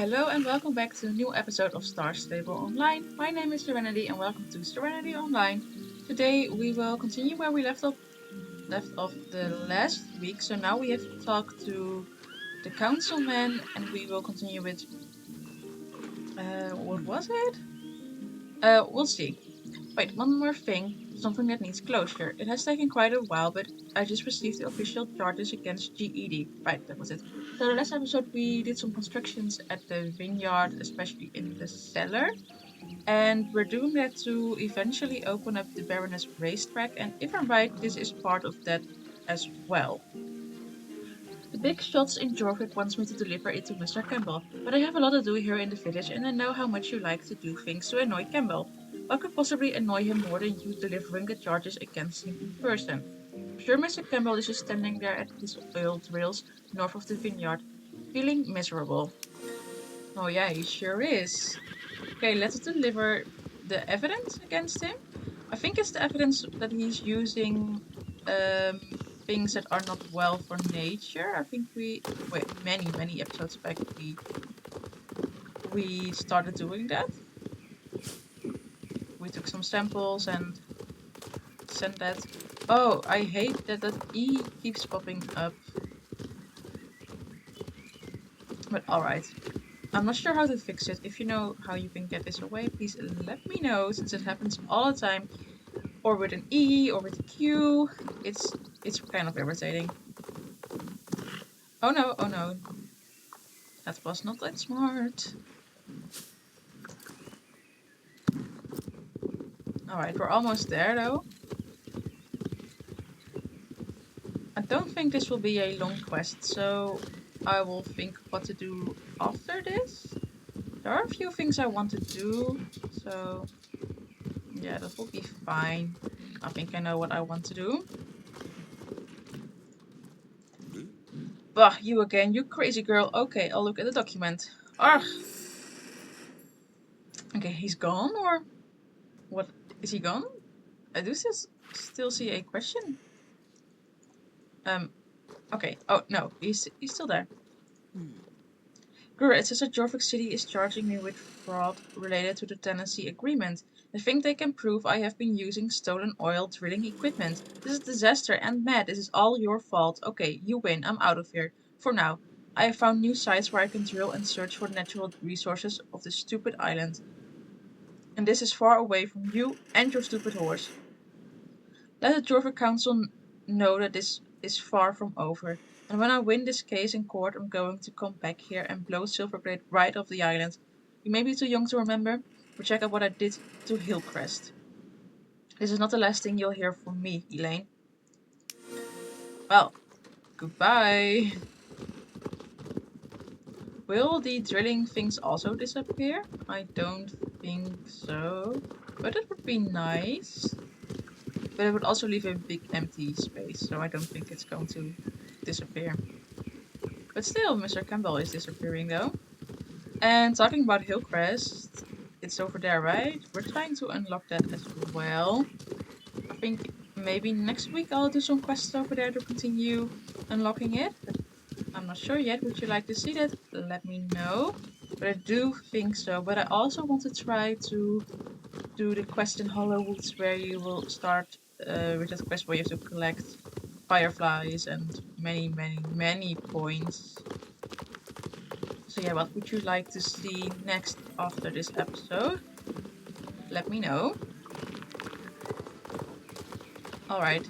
Hello and welcome back to a new episode of Star Stable Online. My name is Serenity and welcome to Serenity Online. Today we will continue where we left off the last week. So now we have talked to the councilman and we will continue with what was it? We'll see. Wait, one more thing. Something that needs closure. It has taken quite a while, but I just received the official charges against GED. Right, that was it. So the last episode we did some constructions at the vineyard, especially in the cellar. And we're doing that to eventually open up the Baroness racetrack, and if I'm right, this is part of that as well. The big shots in Jorvik wants me to deliver it to Mr. Campbell, but I have a lot to do here in the village and I know how much you like to do things to annoy Campbell. What could possibly annoy him more than you delivering the charges against him in person? I'm sure Mr. Campbell is just standing there at his oil drills north of the vineyard, feeling miserable. Oh yeah, he sure is. Okay, let's deliver the evidence against him. I think it's the evidence that he's using um, things that are not well for nature. I think many episodes back we started doing that. We took some samples and sent that. Oh, I hate that E keeps popping up. But alright. I'm not sure how to fix it. If you know how you can get this away, please let me know, since it happens all the time. Or with an E, or with a Q. It's kind of irritating. Oh no, oh no. That was not that smart. Alright, we're almost there though. I don't think this will be a long quest, so I will think what to do after this. There are a few things I want to do, so yeah, that will be fine. I think I know what I want to do. Bah, you again, you crazy girl. Okay, I'll look at the document. Ugh. Okay, he's gone, or what? Is he gone? I do still see a question. Okay. Oh, no, he's still there. Guru, it says that Jorvik City is charging me with fraud related to the tenancy agreement. They think they can prove I have been using stolen oil drilling equipment. This is a disaster and mad. This is all your fault. Okay, you win. I'm out of here. For now. I have found new sites where I can drill and search for the natural resources of this stupid island. And this is far away from you and your stupid horse. Let the Jorvik Council know that this is far from over. And when I win this case in court, I'm going to come back here and blow Silverblade right off the island. You may be too young to remember, but check out what I did to Hillcrest. This is not the last thing you'll hear from me, Elaine. Well, goodbye. Will the drilling things also disappear? I don't think so. But it would be nice. But it would also leave a big empty space, so I don't think it's going to disappear. But still, Mr. Campbell is disappearing though. And talking about Hillcrest, it's over there, right? We're trying to unlock that as well. I think maybe next week I'll do some quests over there to continue unlocking it. But I'm not sure yet. Would you like to see that? Let me know. But I do think so. But I also want to try to do the quest in Hollowwoods where you will start with that quest where you have to collect fireflies and many points. So yeah, what would you like to see next after this episode? Let me know. Alright.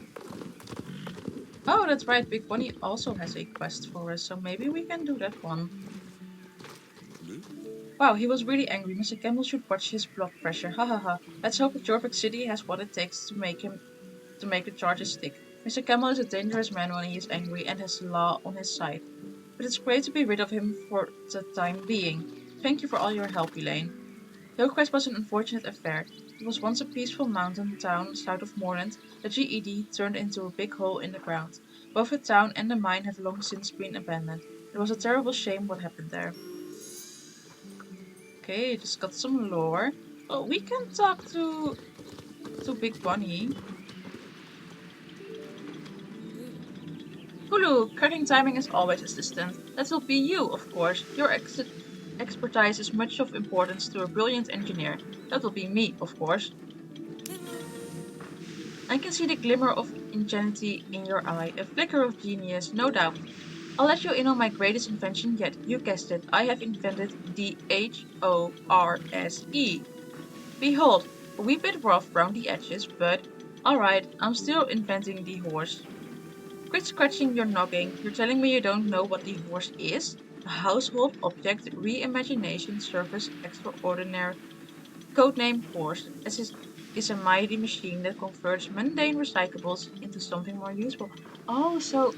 Oh, that's right, Big Bonny also has a quest for us, so maybe we can do that one. Wow, he was really angry. Mr. Campbell should watch his blood pressure. Ha ha ha. Let's hope that Jorvik City has what it takes to make the charges stick. Mr. Campbell is a dangerous man when he is angry and has law on his side. But it's great to be rid of him for the time being. Thank you for all your help, Elaine. Hillcrest was an unfortunate affair. It was once a peaceful mountain town south of Moorland that GED turned into a big hole in the ground. Both the town and the mine have long since been abandoned. It was a terrible shame what happened there. Okay, just got some lore. Oh, we can talk to Big Bonny. Hulu, cracking timing is always assistant. That will be you, of course. Your expertise is much of importance to a brilliant engineer. That will be me, of course. I can see the glimmer of ingenuity in your eye, a flicker of genius, no doubt. I'll let you in on my greatest invention yet. You guessed it. I have invented the H.O.R.S.E. Behold, a wee bit rough round the edges, but alright, I'm still inventing the horse. Quit scratching your noggin. You're telling me you don't know what the horse is? A household object reimagination service extraordinaire. Codename Horse is a mighty machine that converts mundane recyclables into something more useful. Oh, so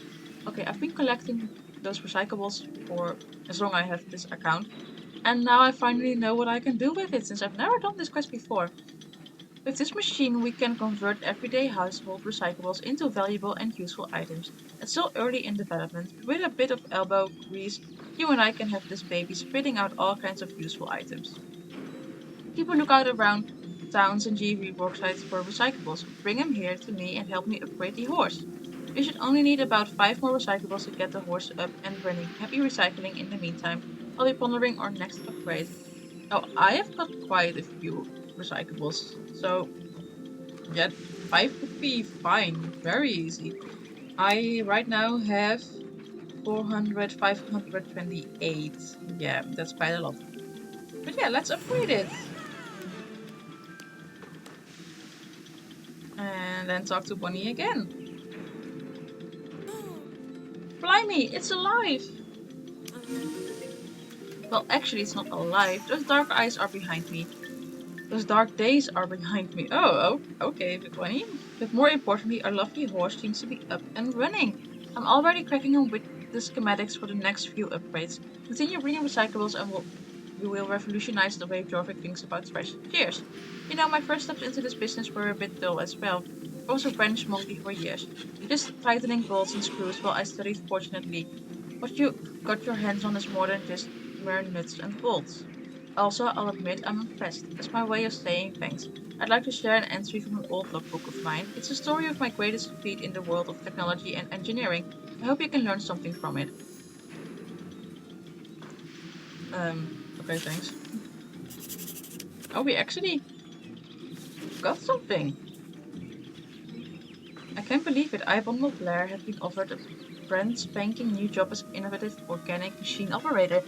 okay, I've been collecting those recyclables for as long as I have this account, and now I finally know what I can do with it since I've never done this quest before. With this machine, we can convert everyday household recyclables into valuable and useful items. It's still early in development, but with a bit of elbow grease, you and I can have this baby spitting out all kinds of useful items. Keep a lookout around towns and GV worksites for recyclables. Bring them here to me and help me upgrade the horse. We should only need about 5 more recyclables to get the horse up and running. Happy recycling in the meantime. I'll be pondering our next upgrade. Oh, I have got quite a few recyclables, so yeah, 5 would be fine. Very easy. I right now have 400, 528. Yeah, that's quite a lot. But yeah, let's upgrade it. And then talk to Bonnie again. Blimey, it's alive! Well, actually, it's not alive. Those dark eyes are behind me. Those dark days are behind me. Okay, Bonnie. But more importantly, our lovely horse seems to be up and running. I'm already cracking on with the schematics for the next few upgrades. Continue bringing recyclables and we will revolutionize the way Jorvik thinks about trash. Cheers! You know, my first steps into this business were a bit dull as well. I was a branch monkey for years, just tightening bolts and screws while I studied fortunately. What you got your hands on is more than just mere nuts and bolts. Also, I'll admit I'm impressed. As my way of saying thanks, I'd like to share an entry from an old logbook of mine. It's a story of my greatest feat in the world of technology and engineering. I hope you can learn something from it. Okay, thanks. Oh, we actually got something. I can't believe it. I, Bundle Blair, have been offered a brand spanking new job as innovative organic machine operator.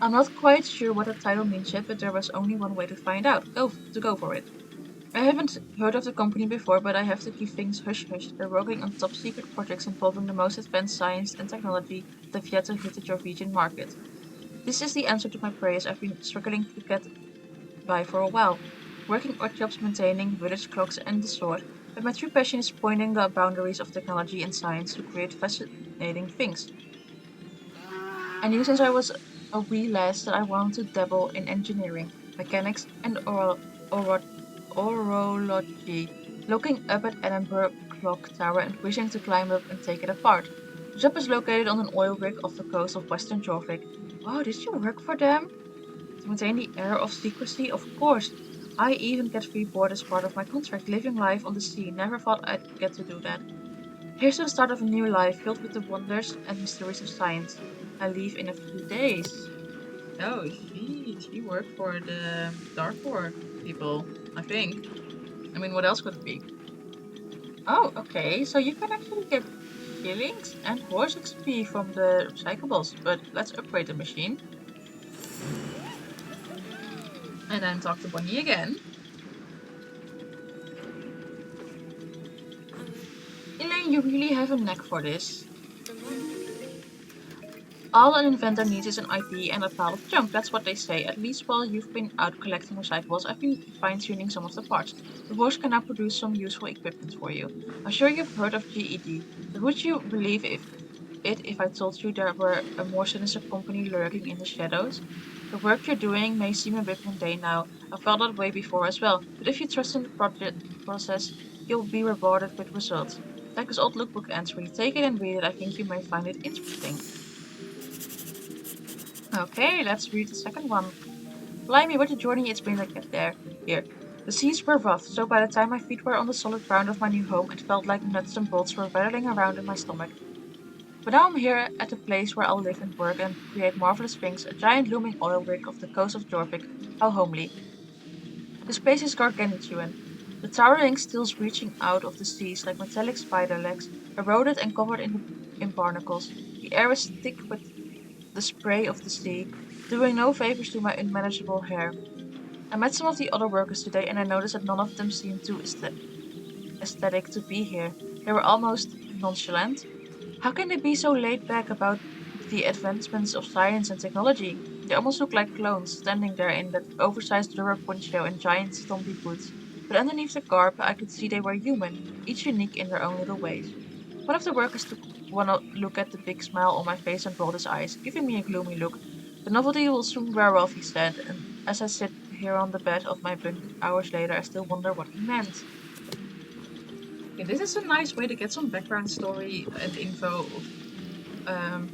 I'm not quite sure what the title means yet, but there was only one way to find out. Go for it. I haven't heard of the company before, but I have to keep things hush hush. They're working on top secret projects involving the most advanced science and technology that have yet to hit the Norwegian market. This is the answer to my prayers I've been struggling to get by for a while, working odd jobs maintaining village clocks and the sort, but my true passion is pointing the boundaries of technology and science to create fascinating things. I knew since I was a wee lass that I wanted to dabble in engineering, mechanics, and oro- orology, looking up at Edinburgh Clock Tower and wishing to climb up and take it apart. The job is located on an oil rig off the coast of Western Jorvik. Wow, did you work for them? To maintain the air of secrecy, of course. I even get free board as part of my contract. Living life on the sea. Never thought I'd get to do that. Here's to the start of a new life filled with the wonders and mysteries of science. I leave in a few days. Oh, she worked for the Darfur people, I think. I mean, what else could it be? Oh, okay. So you can actually get shillings and horse XP from the recyclables, but let's upgrade the machine. And then talk to Bonnie again. Elaine, you really have a knack for this. All an inventor needs is an idea and a pile of junk. That's what they say. At least while you've been out collecting recyclables, I've been fine-tuning some of the parts. The horse can now produce some useful equipment for you. I'm sure you've heard of GED, but would you believe if I told you there were a more sinister company lurking in the shadows? The work you're doing may seem a bit mundane now. I felt that way before as well. But if you trust in the project process, you'll be rewarded with results. Like this old lookbook entry. Take it and read it. I think you may find it interesting. Okay, let's read the second one. Blimey, what a journey it's been to get there. Here. The seas were rough, so by the time my feet were on the solid ground of my new home, it felt like nuts and bolts were rattling around in my stomach. But now I'm here at the place where I'll live and work and create marvelous things, a giant looming oil rig off the coast of Jorvik. How homely. This place is gargantuan. The towering stills reaching out of the seas like metallic spider legs, eroded and covered in barnacles. The air is thick with the spray of the sea, doing no favors to my unmanageable hair. I met some of the other workers today and I noticed that none of them seemed too aesthetic to be here. They were almost nonchalant. How can they be so laid back about the advancements of science and technology? They almost look like clones standing there in that oversized rubber poncho and giant stumpy boots. But underneath the garb, I could see they were human, each unique in their own little ways. One of the workers took one look at the big smile on my face and rolled his eyes, giving me a gloomy look. The novelty will soon wear off, he said, and as I sit here on the bed of my bunk hours later, I still wonder what he meant. Okay, this is a nice way to get some background story and info of um,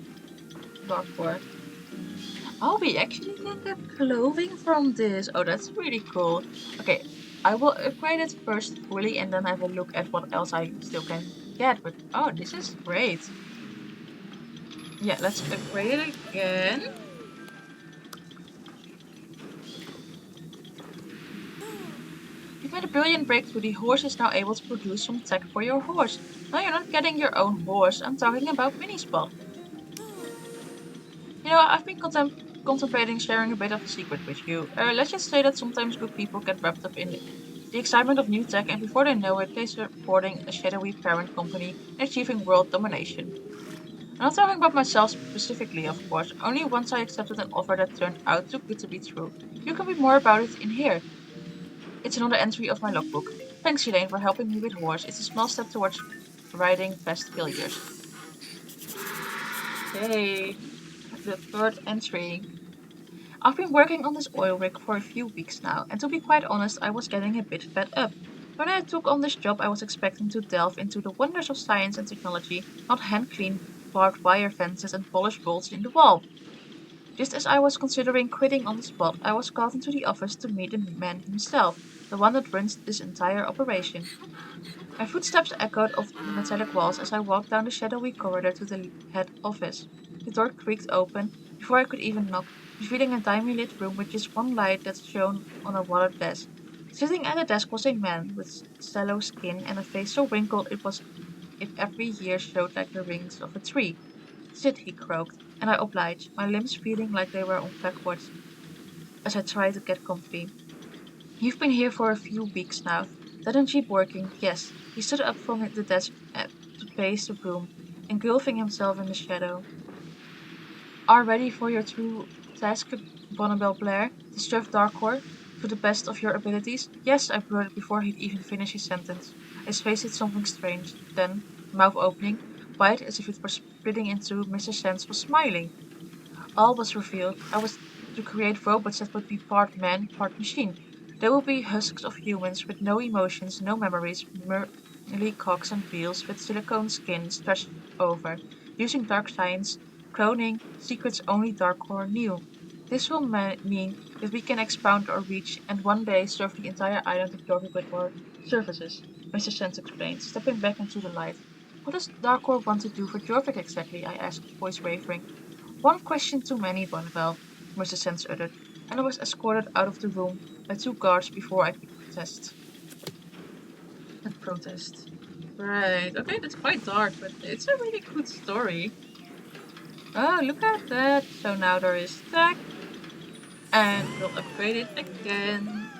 Darkcore. Oh, we actually can get clothing from this. Oh, that's really cool. Okay, I will upgrade it first fully and then have a look at what else I still can get. But oh, this is great. Yeah, let's upgrade it again. You've made a brilliant breakthrough. The horse is now able to produce some tech for your horse. No, you're not getting your own horse. I'm talking about Mini Spot. I've been contemplating sharing a bit of a secret with you. Let's just say that sometimes good people get wrapped up in the excitement of new tech, and before they know it, they're supporting a shadowy parent company and achieving world domination. I'm not talking about myself specifically, of course, only once I accepted an offer that turned out too good to be true. You can read more about it in here. It's another entry of my logbook. Thanks, Elaine, for helping me with horse. It's a small step towards riding past failures. Yay! The third entry. I've been working on this oil rig for a few weeks now, and to be quite honest, I was getting a bit fed up. When I took on this job, I was expecting to delve into the wonders of science and technology, not hand clean barbed wire fences and polished bolts in the wall. Just as I was considering quitting on the spot, I was called into the office to meet the man himself, the one that runs this entire operation. My footsteps echoed off the metallic walls as I walked down the shadowy corridor to the head office. The door creaked open before I could even knock, revealing a dimly lit room with just one light that shone on a watered desk. Sitting at the desk was a man with sallow skin and a face so wrinkled it every year showed like the rings of a tree. Sit, he croaked, and I obliged, my limbs feeling like they were on backwards as I tried to get comfy. You've been here for a few weeks now. That and keep working, yes. He stood up from the desk to pace the room, engulfing himself in the shadow. Are ready for your true task, Bonnibel Blair, to serve Darkor to the best of your abilities? Yes, I blurted before he'd even finished his sentence. His face did something strange. Then, mouth opening, wide as if it were splitting in two, Mr. Sands was smiling. All was revealed. I was to create robots that would be part man, part machine. They would be husks of humans with no emotions, no memories, merely cogs and wheels with silicone skin stretched over, using dark science, cloning, secrets only Darkcore knew. This will mean that we can expound our reach and one day serve the entire island of Jorvik with our services, Mr. Sands explained, stepping back into the light. What does Darkcore want to do for Jorvik exactly? I asked, voice wavering. One question too many, Bonneville, Mr. Sands uttered, and I was escorted out of the room by two guards before I could protest. Protest. Right. Okay, that's quite dark, but it's a really good story. Oh, look at that. So now there is tech, and we'll upgrade it again.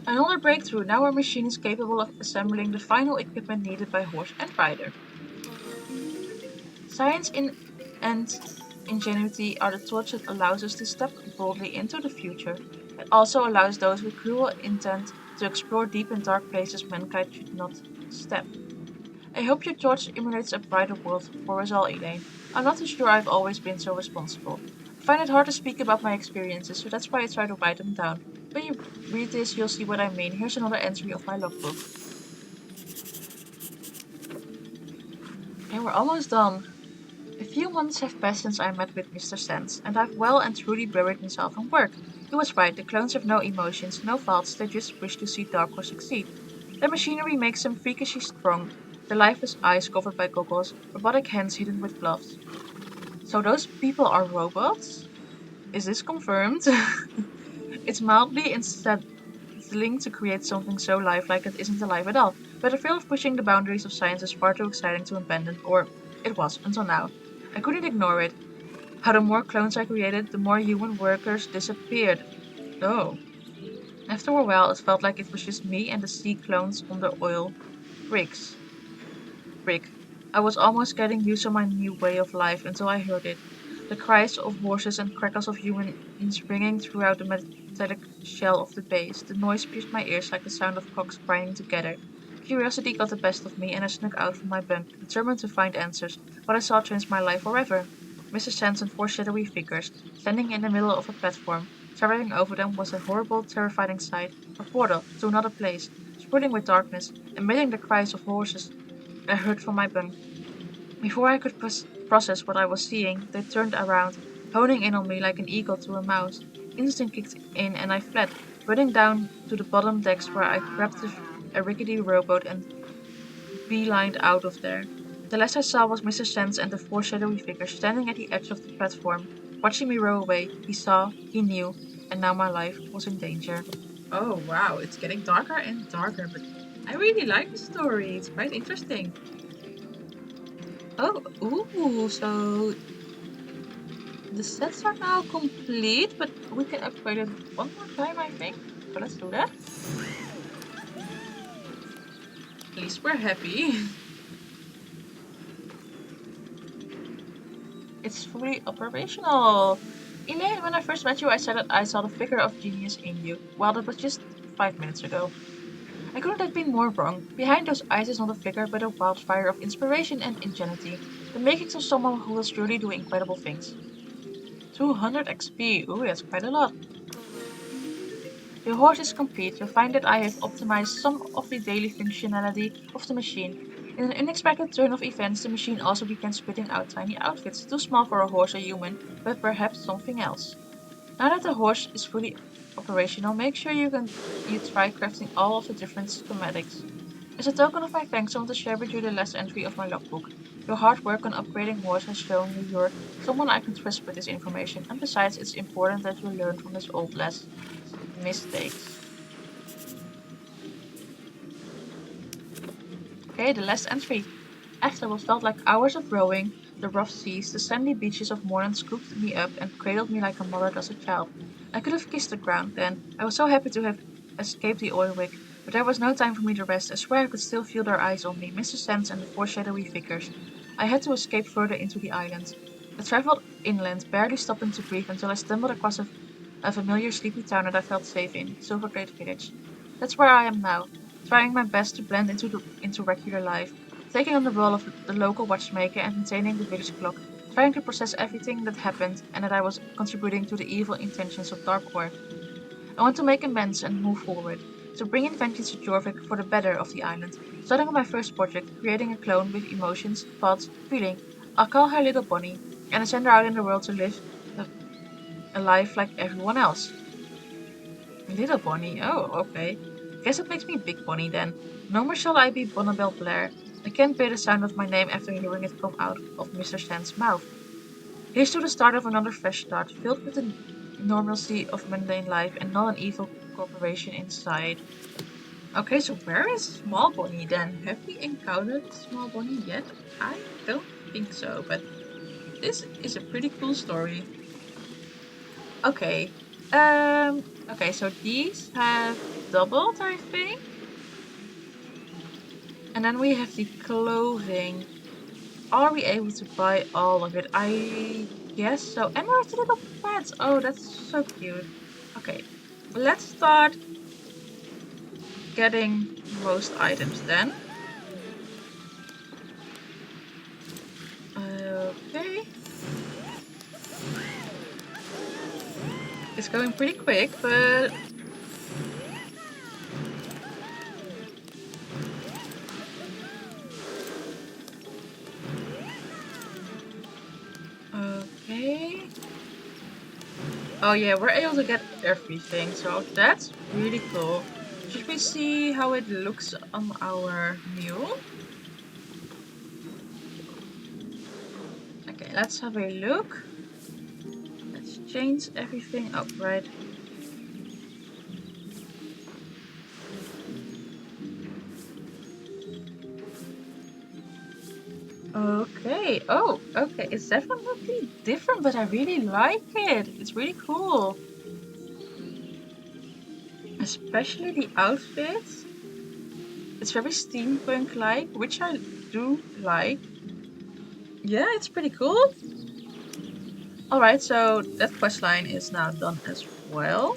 Another breakthrough. Now our machine is capable of assembling the final equipment needed by horse and rider. Science and ingenuity are the torch that allows us to step boldly into the future. It also allows those with cruel intent to explore deep and dark places mankind should not step. I hope your torch emulates a brighter world for us all, Elaine. I'm not too sure I've always been so responsible. I find it hard to speak about my experiences, so that's why I try to write them down. When you read this, you'll see what I mean. Here's another entry of my logbook. And we're almost done. A few months have passed since I met with Mr. Sands, and I've well and truly buried myself in work. He was right, the clones have no emotions, no faults, they just wish to see Darkor succeed. The machinery makes them freakishly strong, their lifeless eyes covered by goggles, robotic hands hidden with gloves. So those people are robots? Is this confirmed? It's mildly unsettling to create something so lifelike that isn't alive at all, but the thrill of pushing the boundaries of science is far too exciting to abandon, or it was until now. I couldn't ignore it. How the more clones I created, the more human workers disappeared. Oh. After a while, it felt like it was just me and the sea clones on the oil rigs. Rick. I was almost getting used to my new way of life until I heard it. The cries of horses and crackles of humans ringing throughout the metallic shell of the base. The noise pierced my ears like the sound of cocks grinding together. Curiosity got the best of me, and I snuck out from my bunk, determined to find answers. What I saw changed my life forever. Mr. Sands and four shadowy figures, standing in the middle of a platform. Towering over them was a horrible, terrifying sight. A portal to another place, swirling with darkness, emitting the cries of horses I heard from my bunk. Before I could process what I was seeing, they turned around, honing in on me like an eagle to a mouse. Instinct kicked in and I fled, running down to the bottom decks where I grabbed a rickety rowboat and beelined out of there. The last I saw was Mr. Sands and the four shadowy figures standing at the edge of the platform, watching me row away. He saw, he knew, and now my life was in danger. Oh wow, it's getting darker and darker, but I really like the story. It's quite interesting. Oh, ooh, so the sets are now complete, but we can upgrade it one more time, I think. So let's do that. At least we're happy. It's fully operational. Elaine, when I first met you, I said that I saw the figure of genius in you. Well, that was just 5 minutes ago. I couldn't have been more wrong. Behind those eyes is not a figure, but a wildfire of inspiration and ingenuity. The makings of someone who will surely do incredible things. 200 XP. Ooh, that's quite a lot. Your horse is complete. You'll find that I have optimized some of the daily functionality of the machine. In an unexpected turn of events, the machine also began spitting out tiny outfits, too small for a horse or human, but perhaps something else. Now that the horse is fully operational, make sure you try crafting all of the different schematics. As a token of my thanks, I want to share with you the last entry of my logbook. Your hard work on upgrading horse has shown me you're someone I can trust with this information, and besides, it's important that you learn from his old less mistakes. Okay, the last entry. After what felt like hours of rowing, the rough seas, the sandy beaches of Moreland scooped me up and cradled me like a mother does a child. I could have kissed the ground then. I was so happy to have escaped the oil rig, but there was no time for me to rest. I swear I could still feel their eyes on me, Mr. Sands and the four shadowy figures. I had to escape further into the island. I traveled inland, barely stopping to breathe until I stumbled across a familiar sleepy town that I felt safe in, Silverglade Village. That's where I am now, trying my best to blend into regular life, taking on the role of the local watchmaker and maintaining the village clock, trying to process everything that happened and that I was contributing to the evil intentions of Dark. I want to make amends and move forward, to bring inventions to Jorvik for the better of the island, starting on my first project, creating a clone with emotions, thoughts, feeling. I'll call her Little Bonny, and I send her out in the world to live a, a life like everyone else. Little Bonny, oh, okay. Guess it makes me Big Bonny then. No more shall I be Bonnabel Blair. I can't bear the sound of my name after hearing it come out of Mr. Sand's mouth. Here's to the start of another fresh start, filled with the normalcy of mundane life and not an evil corporation inside. Okay, so where is Small Bonnie then? Have we encountered Small Bonnie yet? I don't think so, but this is a pretty cool story. Okay. Okay, so these have doubled, I think. And then we have the clothing. Are we able to buy all of it? I guess so. And there's the little pets. Oh, that's so cute. Okay, let's start getting most items then. Okay, it's going pretty quick, but okay. Oh yeah, we're able to get everything, so that's really cool. Should we see how it looks on our mule? Okay, let's have a look. Let's change everything up, right? Okay. Oh, okay. It's definitely different, but I really like it. It's really cool. Especially the outfit. It's very steampunk-like, which I do like. Yeah, it's pretty cool. Alright, so that quest line is now done as well.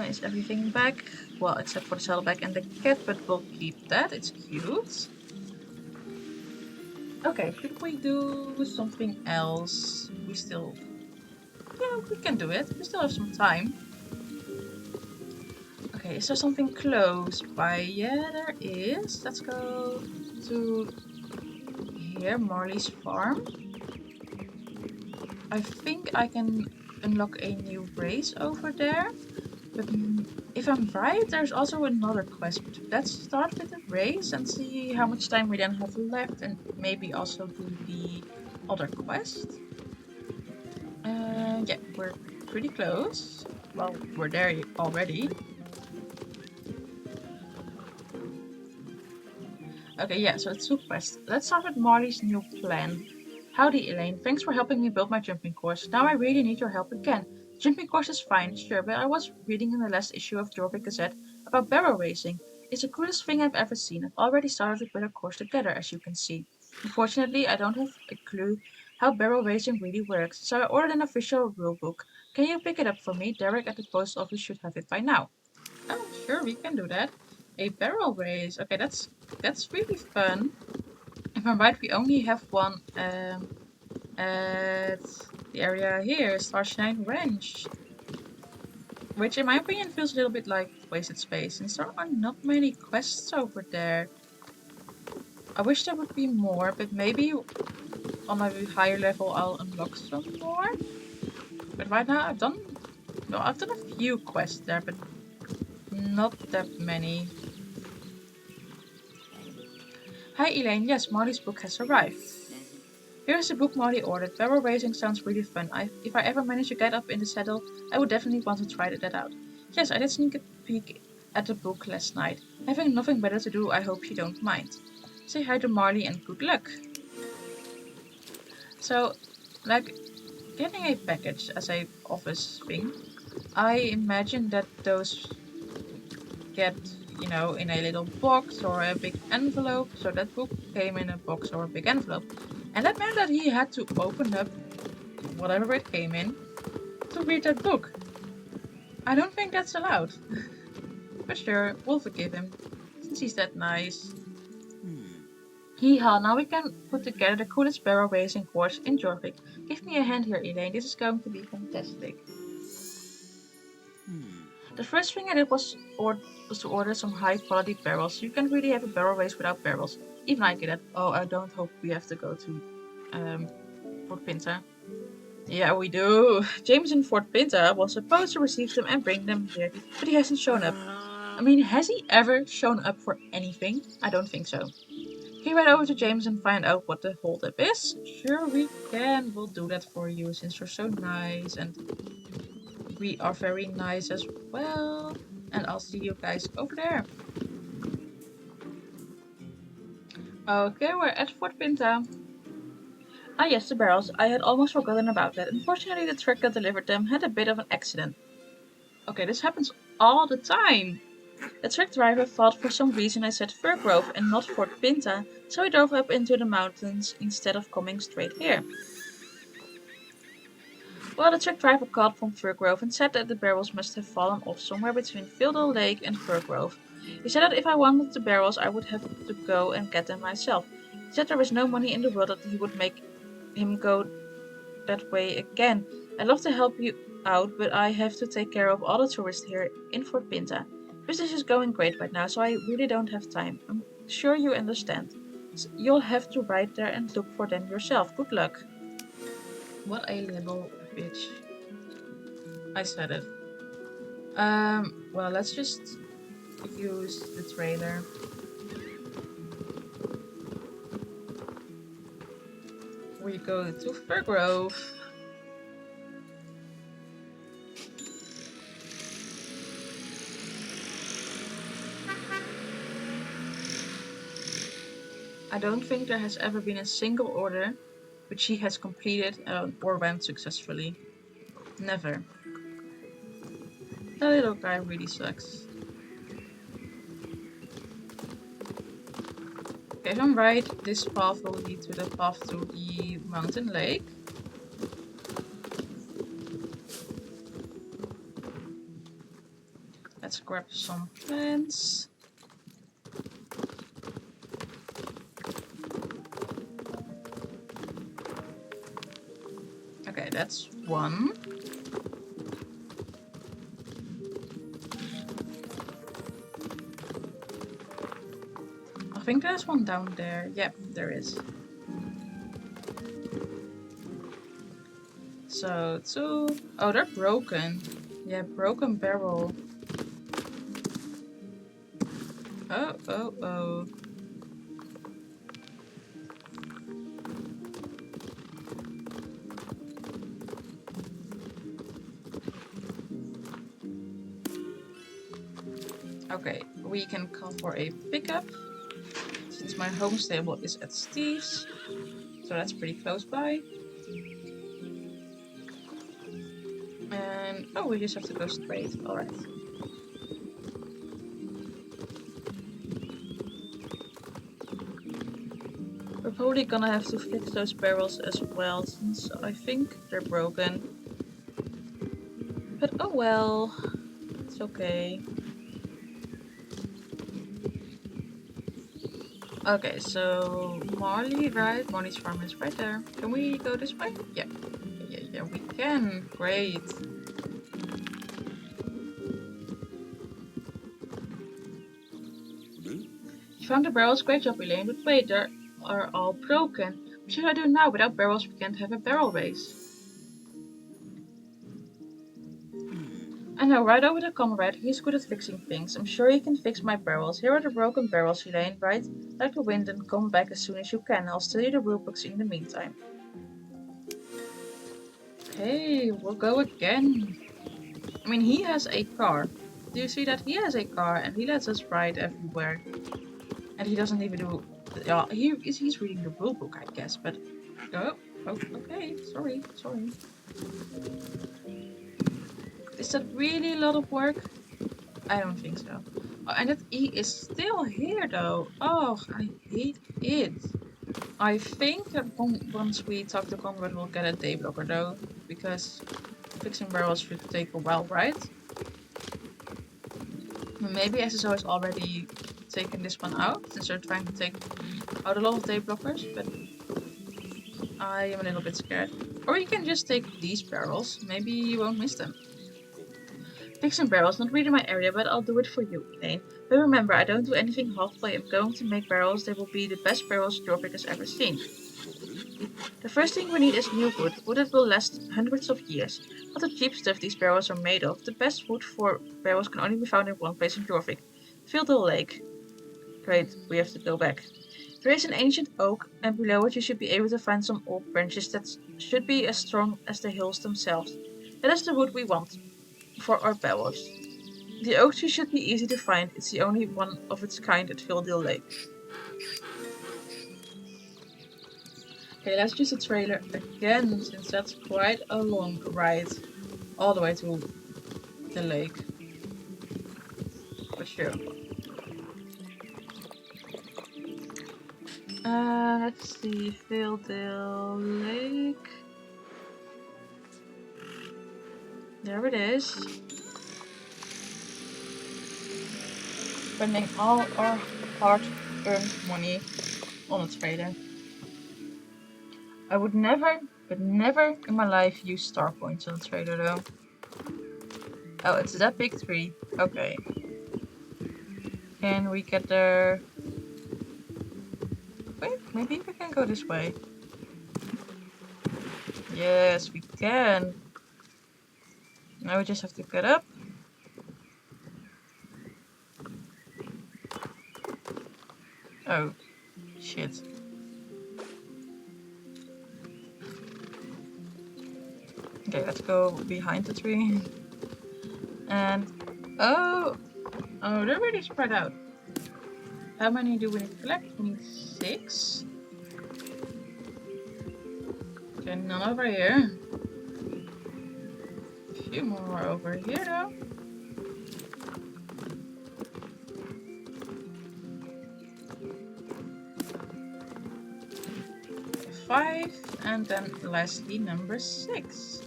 Is everything back? Well, except for the saddlebag and the cat, but we'll keep that. It's cute. Okay, should we do something else? We still... Yeah, we can do it. We still have some time. Okay, is there something close by? Yeah, there is. Let's go to here, Marley's farm. I think I can unlock a new race over there. But if I'm right, there's also another quest. But let's start with the race and see how much time we then have left, and maybe also do the other quest. Yeah, we're pretty close. Well, we're there already. Okay, yeah, so it's two quests. Let's start with Marley's new plan. Howdy, Elaine. Thanks for helping me build my jumping course. Now I really need your help again. The jumping course is fine, sure, but I was reading in the last issue of Jorvik Gazette about barrel racing. It's the coolest thing I've ever seen. I've already started to put a course together, as you can see. Unfortunately, I don't have a clue how barrel racing really works, so I ordered an official rulebook. Can you pick it up for me? Derek at the post office should have it by now. Oh, sure, we can do that. A barrel race. Okay, that's really fun. If I'm right, we only have one at the area here, Starshine Ranch, which in my opinion feels a little bit like wasted space, since there are not many quests over there. I wish there would be more, but maybe on a higher level I'll unlock some more. But right now I've done a few quests there, but not that many. Hi Elaine, yes, Marley's book has arrived. Here's the book Marley ordered. Barrel racing sounds really fun. If I ever manage to get up in the saddle, I would definitely want to try that out. Yes, I did sneak a peek at the book last night. Having nothing better to do, I hope she don't mind. Say hi to Marley and good luck. So, like, getting a package as a office thing, I imagine that those get, in a little box or a big envelope. So that book came in a box or a big envelope. And that meant that he had to open up whatever it came in to read that book. I don't think that's allowed. But sure, we'll forgive him, since he's that nice. Hee-haw, now we can put together the coolest barrel racing course in Jorvik. Give me a hand here, Elaine. This is going to be fantastic. The first thing I did was to order some high-quality barrels. You can't really have a barrel race without barrels. Even I get it. Oh, I don't hope we have to go to Fort Pinta. Yeah, we do. James in Fort Pinta was supposed to receive them and bring them here, but he hasn't shown up. I mean, has he ever shown up for anything? I don't think so. Can you ride over to James and find out what the holdup is? Sure, we can. We'll do that for you since you're so nice and we are very nice as well. And I'll see you guys over there. Okay, we're at Fort Pinta. Ah yes, the barrels. I had almost forgotten about that. Unfortunately, the truck that delivered them had a bit of an accident. Okay, this happens all the time. The truck driver thought for some reason I said Fir Grove and not Fort Pinta, so he drove up into the mountains instead of coming straight here. Well, the truck driver called from Fir Grove and said that the barrels must have fallen off somewhere between Fieldall Lake and Fir Grove. He said that if I wanted the barrels, I would have to go and get them myself. He said there was no money in the world that he would make him go that way again. I'd love to help you out, but I have to take care of all the tourists here in Fort Pinta. Business is going great right now, so I really don't have time. I'm sure you understand. You'll have to ride there and look for them yourself. Good luck. What a little bitch. I said it. Well, let's just use the trailer. We go to Fir. I don't think there has ever been a single order which she has completed or went successfully. Never. That little guy really sucks. Okay, if I'm right, this path will lead to the path to the mountain lake. Let's grab some plants. Okay, that's one. I think there's one down there. Yep, there is. So, two. Oh, they're broken. Yeah, broken barrel. Oh, oh, oh. Okay, we can call for a pickup. Since my home stable is at Steve's. So that's pretty close by. And, oh, we just have to go straight. Alright. We're probably gonna have to fix those barrels as well, since I think they're broken. But oh well, it's okay. Okay, so Marley, right? Bonny's farm is right there. Can we go this way? Yeah. Yeah, we can. Great. You found the barrels. Great job, Elaine. But wait, they are all broken. What should I do now? Without barrels, we can't have a barrel race. I know, right over the comrade. He's good at fixing things. I'm sure he can fix my barrels. Here are the broken barrels, Elaine, right? Like the wind and come back as soon as you can. I'll study the rulebooks in the meantime. Okay, we'll go again. I mean, he has a car. Do you see that? He has a car and he lets us ride everywhere. And he doesn't even do... Yeah, he's reading the rulebook, I guess, but... Oh, okay, sorry. Is that really a lot of work? I don't think so. Oh, and that E is still here though. Oh, I hate it. I think that once we talk to Conrad, we'll get a day blocker though, because fixing barrels should take a while, right? Maybe SSO has already taken this one out, since they're trying to take out a lot of day blockers, but I am a little bit scared. Or you can just take these barrels, maybe you won't miss them. Fixing barrels, not really my area, but I'll do it for you, Elaine. But remember, I don't do anything halfway. I'm going to make barrels. They will be the best barrels Jorvik has ever seen. The first thing we need is new wood that will last hundreds of years. Not the cheap stuff these barrels are made of. The best wood for barrels can only be found in one place in Jorvik. Fieldale Lake. Great, we have to go back. There is an ancient oak, and below it you should be able to find some old branches that should be as strong as the hills themselves. That is the wood we want for our barrels. The oak tree should be easy to find. It's the only one of its kind at Fieldale Lake. Okay, let's use the trailer again, since that's quite a long ride all the way to the lake. For sure. Let's see, Fieldale Lake. There it is. Spending all our hard-earned money on a trailer. I would never, but never in my life use star points on a trailer though. Oh, it's that big tree. Okay. Can we get there? Wait, maybe we can go this way. Yes, we can. Now we just have to get up. Oh, shit. Okay, let's go behind the tree. And, oh, they're really spread out. How many do we need to collect? We need 6. Okay, none over here. A few more over here though. 5, and then lastly number 6.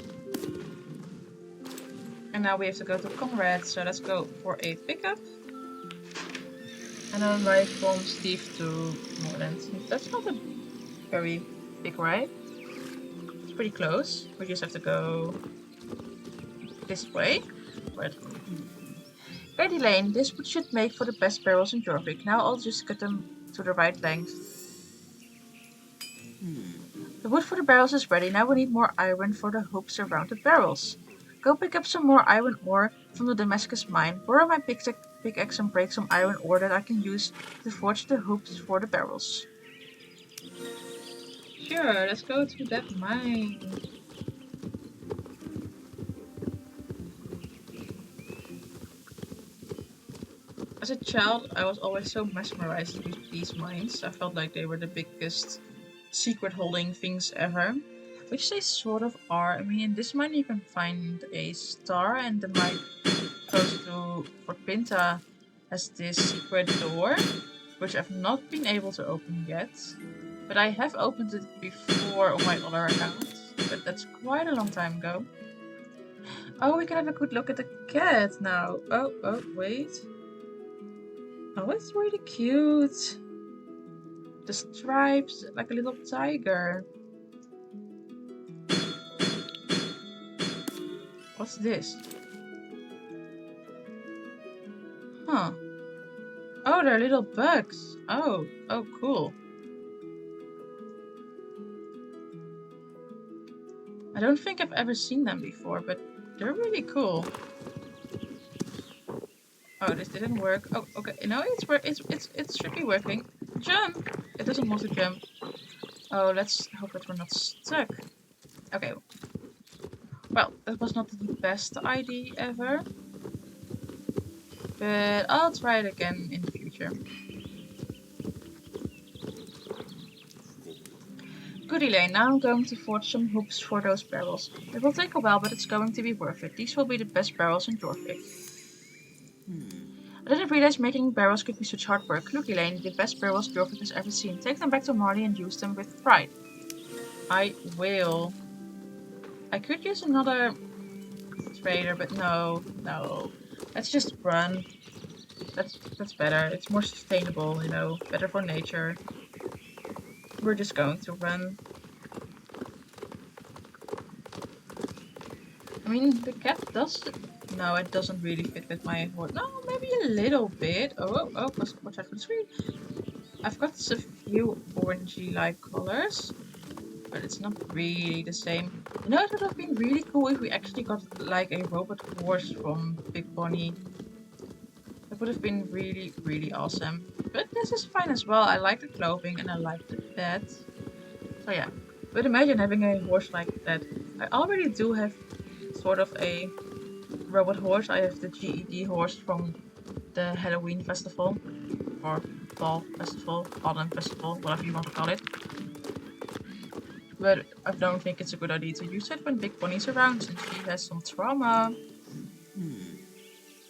And now we have to go to Conrad, so let's go for a pickup. And a ride from Steve to Moreland. That's not a very big ride. It's pretty close. We just have to go this way. Right. Great Elaine, this wood should make for the best barrels in Jorvik. Now I'll just cut them to the right length. The wood for the barrels is ready. Now we need more iron for the hoops around the barrels. Go pick up some more iron ore from the Damascus mine. Borrow my pickaxe and break some iron ore that I can use to forge the hoops for the barrels. Sure, let's go to that mine. As a child, I was always so mesmerized with these mines. I felt like they were the biggest secret holding things ever. Which they sort of are. I mean, in this mine you can find a star, and the mine close to Fort Pinta has this secret door, which I've not been able to open yet. But I have opened it before on my other account, but that's quite a long time ago. Oh, we can have a good look at the cat now. Oh, wait. Oh, it's really cute. The stripes, like a little tiger. What's this? Huh. Oh, they're little bugs. Oh, cool. I don't think I've ever seen them before, but they're really cool. Oh, this didn't work. Oh, okay. No, it should be working. Jump! It doesn't want to jump. Oh, let's hope that we're not stuck. Okay. Well, that was not the best idea ever. But I'll try it again in the future. Good Elaine, now I'm going to forge some hoops for those barrels. It will take a while, but it's going to be worth it. These will be the best barrels in Jorvik. I didn't realize making barrels could be such hard work. Look Elaine, the best barrels Jorvik has ever seen. Take them back to Marley and use them with pride. I will. I could use another trader, but no. Let's just run. That's better. It's more sustainable, you know, better for nature. We're just going to run. I mean, the cat does. No, it doesn't really fit with my horse. No, maybe a little bit. Oh, watch out for the screen. I've got a few orangey-like colors, but it's not really the same. You know, it would have been really cool if we actually got like a robot horse from Big Bonny. That would have been really, really awesome. But this is fine as well. I like the clothing and I like the bed. So yeah, but imagine having a horse like that. I already do have sort of a robot horse. I have the GED horse from the Halloween festival, or fall festival, autumn festival, whatever you want to call it. But I don't think it's a good idea to use it when Big Bonny's around, since she has some trauma.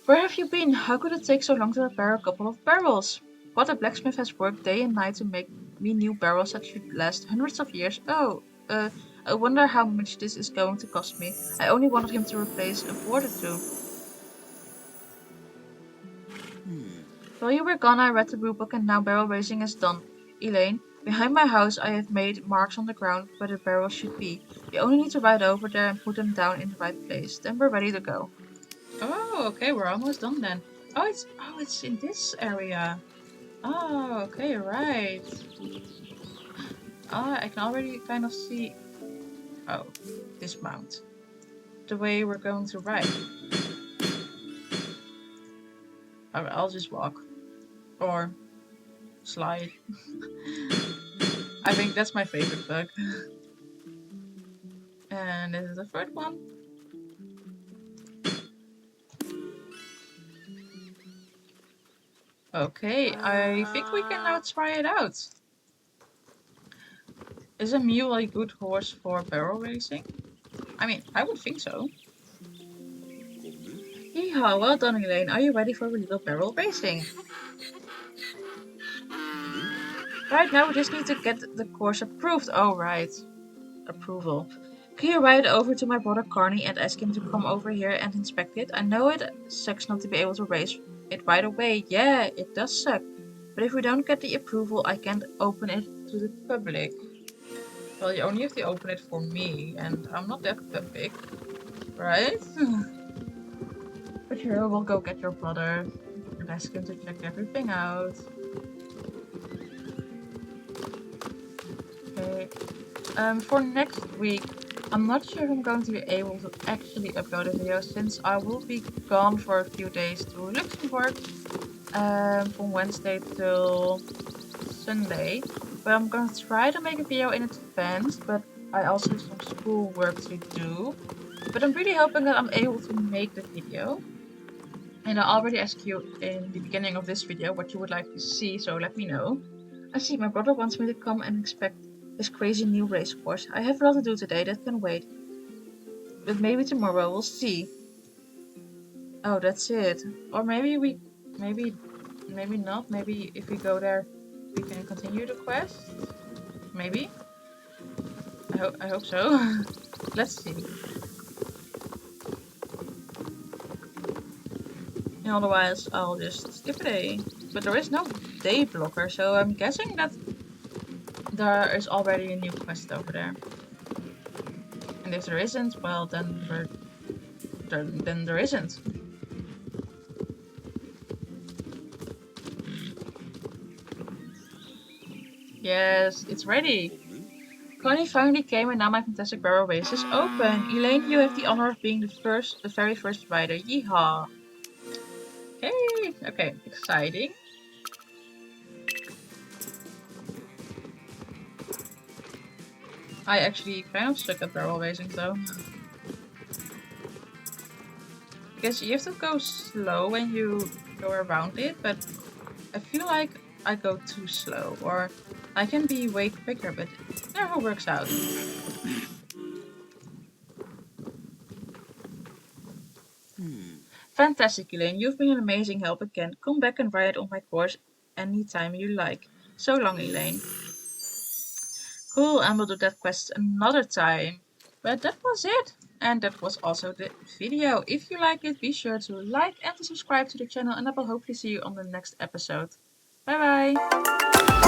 Where have you been? How could it take so long to repair a couple of barrels? What a blacksmith has worked day and night to make me new barrels that should last hundreds of years. Oh, I wonder how much this is going to cost me. I only wanted him to replace a board or two. While you were gone, I read the rulebook and now barrel raising is done. Elaine, behind my house I have made marks on the ground where the barrels should be. You only need to ride over there and put them down in the right place. Then we're ready to go. Oh, okay, we're almost done then. It's in this area. Oh, okay, right. I can already kind of see. Oh, dismount. the way we're going to ride. I'll just walk. Or slide. I think that's my favorite bug. And this is the third one. Okay, I think we can now try it out. Is a mule a good horse for barrel racing? I mean, I would think so. Yeehaw, well done, Elaine. Are you ready for a little barrel racing? Right now, we just need to get the course approved. Oh, right. Approval. Can you ride over to my brother Carney and ask him to come over here and inspect it? I know it sucks not to be able to race it right away. Yeah, it does suck. But if we don't get the approval, I can't open it to the public. Well, you only have to open it for me, and I'm not that public, right? But sure, we'll go get your brother and ask him to check everything out. Okay. For next week, I'm not sure if I'm going to be able to actually upload a video since I will be gone for a few days to Luxembourg from Wednesday till Sunday. But I'm going to try to make a video in advance, but I also have some school work to do. But I'm really hoping that I'm able to make the video. And I already asked you in the beginning of this video what you would like to see, so let me know. I see my brother wants me to come and inspect this crazy new race course. I have a lot to do today, that can wait. But maybe tomorrow, we'll see. Oh, that's it. Or maybe not. Maybe if we go there, we can continue the quest. Maybe. I hope so. Let's see. And otherwise, I'll just skip a day. But there is no day blocker, so I'm guessing that there is already a new quest over there. And if there isn't, well, then there isn't. Yes, it's ready. Connie finally came and now my fantastic barrel race is open. Elaine, you have the honor of being the very first rider. Yeehaw. Okay, exciting. I actually kind of suck at barrel racing though. Because you have to go slow when you go around it, but I feel like I go too slow, or I can be way quicker, but it never works out. Fantastic, Elaine. You've been an amazing help again. Come back and ride on my course anytime you like. So long, Elaine. Cool, and we'll do that quest another time. But that was it. And that was also the video. If you like it, be sure to like and to subscribe to the channel, and I will hopefully see you on the next episode. Bye bye!